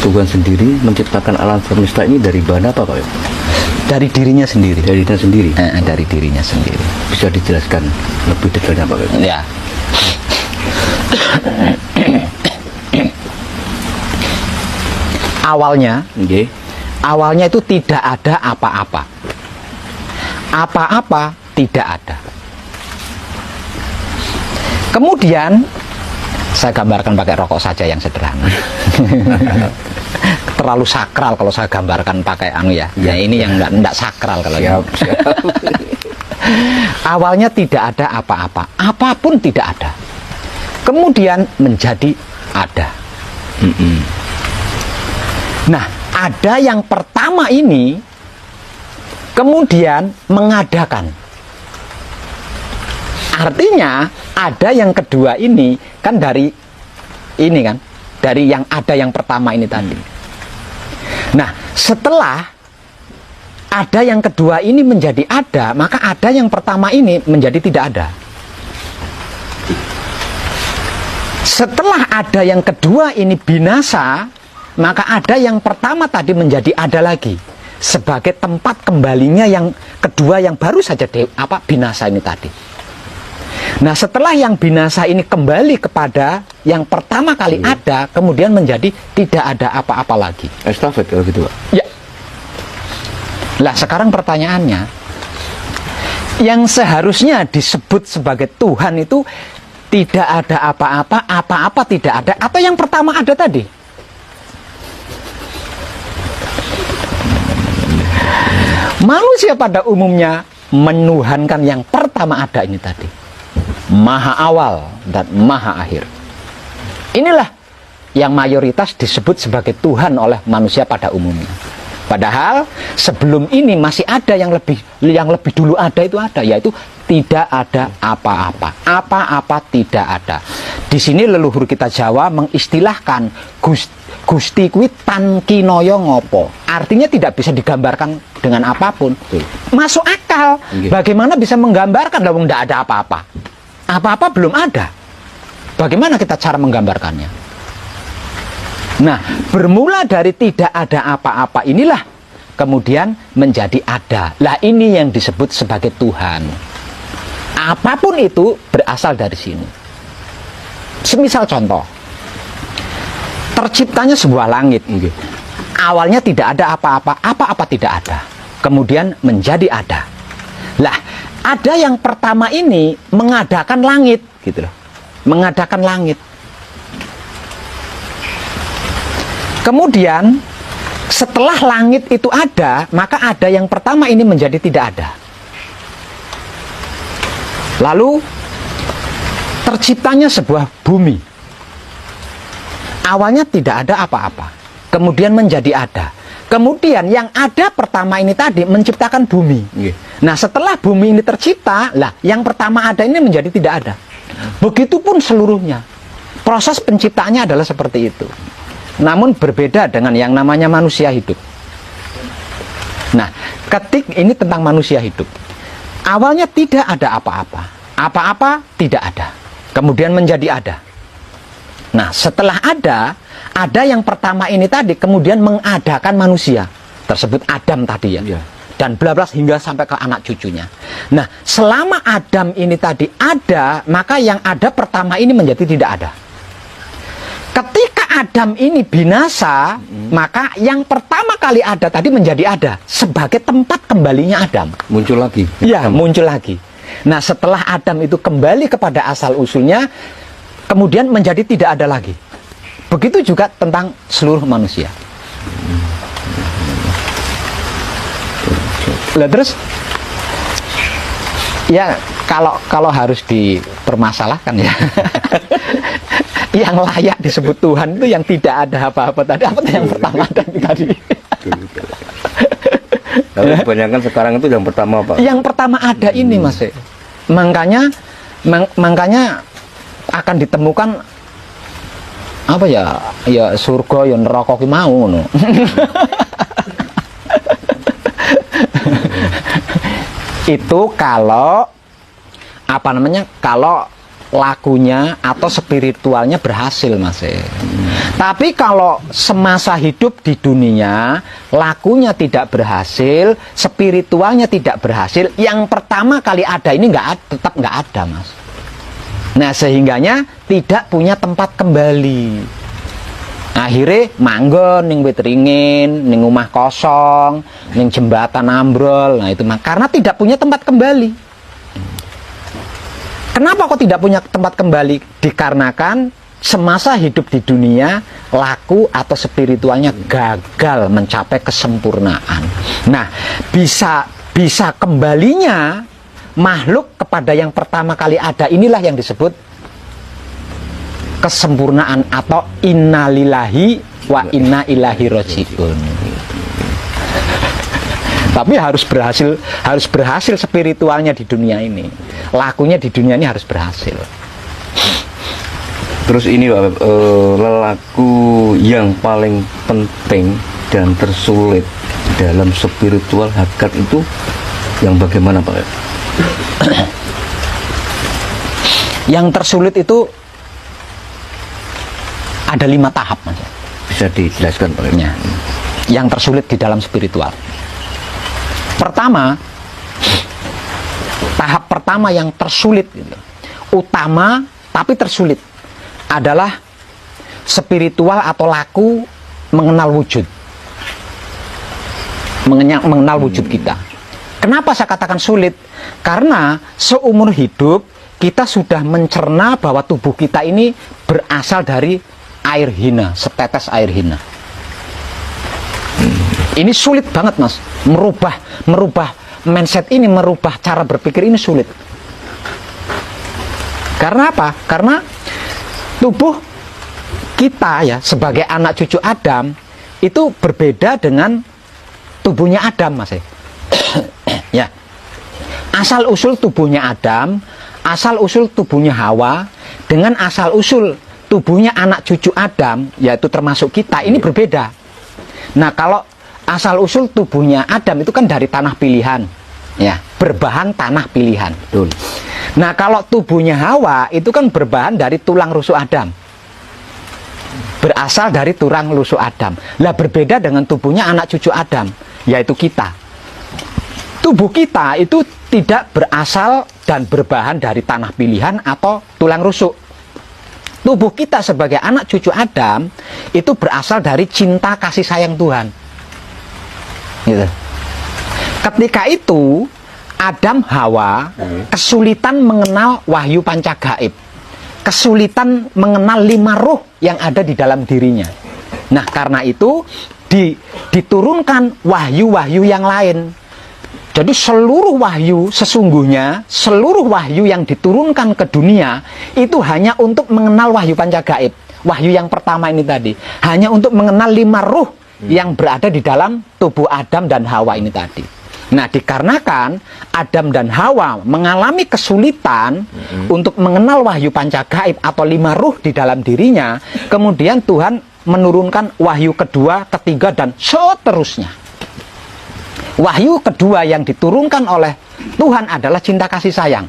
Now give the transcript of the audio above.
Tuhan sendiri menciptakan alam semesta ini dari bahan apa Pak? Dari dirinya sendiri. Dari dirinya sendiri. Dari dirinya sendiri. Bisa dijelaskan lebih detailnya Pak? Ya. Awalnya itu tidak ada apa-apa. Apa-apa tidak ada. Kemudian saya gambarkan pakai rokok saja yang sederhana. Terlalu sakral kalau saya gambarkan pakai ya. Ya ini yang enggak sakral kalau siap. Awalnya tidak ada apa-apa. Apapun tidak ada. Kemudian menjadi ada. Nah, ada yang pertama ini kemudian mengadakan. Artinya ada yang kedua ini kan dari ini kan, dari yang ada yang pertama ini tadi. Nah, setelah ada yang kedua ini menjadi ada, maka ada yang pertama ini menjadi tidak ada. Setelah ada yang kedua ini binasa, maka ada yang pertama tadi menjadi ada lagi sebagai tempat kembalinya yang kedua yang baru saja binasa ini tadi. Nah, setelah yang binasa ini kembali kepada yang pertama kali ada, kemudian menjadi tidak ada apa-apa lagi. Estafet kalau gitu Pak? Ya. Lah sekarang pertanyaannya, yang seharusnya disebut sebagai Tuhan itu tidak ada apa-apa, apa-apa tidak ada, atau yang pertama ada tadi? Manusia pada umumnya menuhankan yang pertama ada ini tadi. Maha awal dan maha akhir. Inilah yang mayoritas disebut sebagai Tuhan oleh manusia pada umumnya. Padahal sebelum ini masih ada yang lebih dulu ada itu ada, yaitu tidak ada apa-apa. Apa-apa tidak ada. Di sini leluhur kita Jawa mengistilahkan Gusti kuwi tan kinoyo ngopo. Artinya tidak bisa digambarkan dengan apapun. Masuk akal. Bagaimana bisa menggambarkan kalau tidak ada apa-apa? Apa-apa belum ada. Bagaimana kita cara menggambarkannya? Nah, bermula dari tidak ada apa-apa inilah kemudian menjadi ada. Lah ini yang disebut sebagai Tuhan. Apapun itu berasal dari sini. Semisal contoh, terciptanya sebuah langit. Awalnya tidak ada apa-apa, apa-apa tidak ada. Kemudian menjadi ada. Lah, ada yang pertama ini mengadakan langit, gitu loh. Mengadakan langit. Kemudian setelah langit itu ada, maka ada yang pertama ini menjadi tidak ada. Lalu terciptanya sebuah bumi. Awalnya tidak ada apa-apa, kemudian menjadi ada. Kemudian yang ada pertama ini tadi menciptakan bumi. Nah, setelah bumi ini tercipta, lah yang pertama ada ini menjadi tidak ada. Begitupun seluruhnya. Proses penciptaannya adalah seperti itu. Namun berbeda dengan yang namanya manusia hidup. Nah, ini tentang manusia hidup. Awalnya tidak ada apa-apa. Apa-apa tidak ada. Kemudian menjadi ada. Nah, setelah ada yang pertama ini tadi kemudian mengadakan manusia. Tersebut Adam tadi ya. Dan bla bla hingga sampai ke anak cucunya. Nah, selama Adam ini tadi ada, maka yang ada pertama ini menjadi tidak ada. Ketika Adam ini binasa, maka yang pertama kali ada tadi menjadi ada sebagai tempat kembalinya Adam. Muncul lagi. Ya, muncul lagi. Nah, setelah Adam itu kembali kepada asal usulnya, kemudian menjadi tidak ada lagi. Begitu juga tentang seluruh manusia. Lah terus, ya kalau harus dipermasalahkan ya. Yang layak disebut Tuhan itu yang tidak ada apa-apa tadi. Apa yang pertama tadi? Tapi kebanyakan sekarang itu yang pertama Pak. Yang pertama ada ini Mas. Makanya akan ditemukan apa ya surga ya neraka ki mau ngono. Itu kalau kalau lakunya atau spiritualnya berhasil Mas. Tapi kalau semasa hidup di dunia, lakunya tidak berhasil, spiritualnya tidak berhasil, yang pertama kali ada ini tetap nggak ada, Mas. Nah, sehingganya tidak punya tempat kembali. Akhirnya manggon ning wit ringin, ning omah kosong, ning jembatan ambrol. Nah, itu karena tidak punya tempat kembali. Kenapa kok tidak punya tempat kembali? Dikarenakan semasa hidup di dunia, laku atau spiritualnya gagal mencapai kesempurnaan. Nah, bisa kembalinya makhluk kepada yang pertama kali ada, inilah yang disebut kesempurnaan atau innalillahi wa inna ilaihi rajiun. Tapi harus berhasil spiritualnya di dunia ini. Lakunya di dunia ini harus berhasil. Terus ini Pak, lelaku yang paling penting dan tersulit dalam spiritual hakikat itu yang bagaimana Pak? Yang tersulit itu ada 5 tahap, Mas. Bisa dijelaskan Pak? Ya. Yang tersulit di dalam spiritual. Pertama, tahap pertama yang tersulit, gitu, utama tapi tersulit, adalah spiritual atau laku mengenal wujud. Mengenal wujud kita. Kenapa saya katakan sulit? Karena seumur hidup kita sudah mencerna bahwa tubuh kita ini berasal dari air hina, setetes air hina. Ini sulit banget, Mas. Merubah mindset ini, merubah cara berpikir ini sulit. Karena apa? Karena tubuh kita ya sebagai anak cucu Adam itu berbeda dengan tubuhnya Adam, Mas. Ya. Asal usul tubuhnya Adam, asal usul tubuhnya Hawa dengan asal usul tubuhnya anak cucu Adam, yaitu termasuk kita, ini berbeda. Nah, kalau asal usul tubuhnya Adam itu kan dari tanah pilihan, ya, berbahan tanah pilihan. Betul. Nah, kalau tubuhnya Hawa itu kan berbahan dari tulang rusuk Adam, berasal dari tulang rusuk Adam. Lah, berbeda dengan tubuhnya anak cucu Adam, yaitu kita. Tubuh kita itu tidak berasal dan berbahan dari tanah pilihan atau tulang rusuk. Tubuh kita sebagai anak cucu Adam itu berasal dari cinta kasih sayang Tuhan. Gitu. Ketika itu Adam Hawa kesulitan mengenal wahyu pancagaib, kesulitan mengenal 5 ruh yang ada di dalam dirinya. Nah, karena itu diturunkan wahyu-wahyu yang lain. Jadi seluruh wahyu sesungguhnya, seluruh wahyu yang diturunkan ke dunia itu hanya untuk mengenal wahyu pancagaib. Wahyu yang pertama ini tadi hanya untuk mengenal 5 ruh yang berada di dalam tubuh Adam dan Hawa ini tadi. Nah, dikarenakan Adam dan Hawa mengalami kesulitan untuk mengenal wahyu pancagaib atau 5 ruh di dalam dirinya, kemudian Tuhan menurunkan wahyu kedua, ketiga, dan seterusnya. Wahyu kedua yang diturunkan oleh Tuhan adalah cinta kasih sayang.